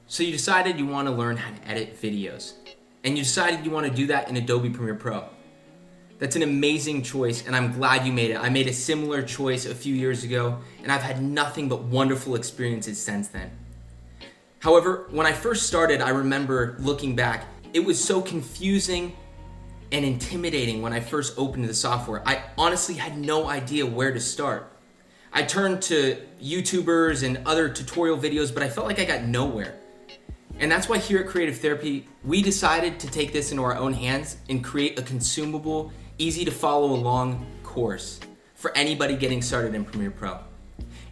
So you decided you want to learn how to edit videos, and you decided you want to do that in Adobe Premiere Pro. That's an amazing choice, and I'm glad you made it. I made a similar choice a few years ago, and I've had nothing but wonderful experiences since then. However, when I first started, I remember looking back, it was so confusing and intimidating when I first opened the software. I honestly had no idea where to start. I turned to YouTubers and other tutorial videos, but I felt like I got nowhere. And that's why here at Creative Therapy, we decided to take this into our own hands and create a consumable, easy to follow along course for anybody getting started in Premiere Pro.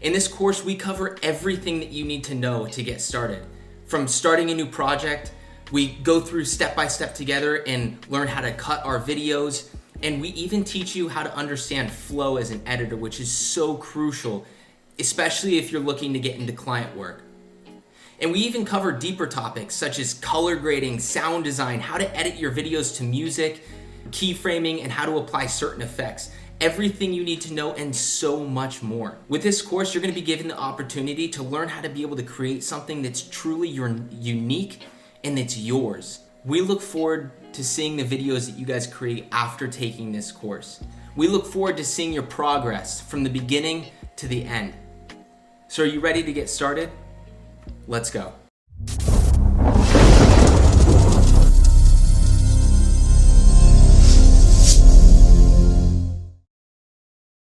In this course, we cover everything that you need to know to get started. From starting a new project, we go through step by step together and learn how to cut our videos. And we even teach you how to understand flow as an editor, which is so crucial, especially if you're looking to get into client work. And we even cover deeper topics such as color grading, sound design, how to edit your videos to music, keyframing, and how to apply certain effects. Everything you need to know and so much more. With this course, you're going to be given the opportunity to learn how to be able to create something that's truly unique and that's yours. We look forward to seeing the videos that you guys create after taking this course. We look forward to seeing your progress from the beginning to the end. So are you ready to get started? Let's go.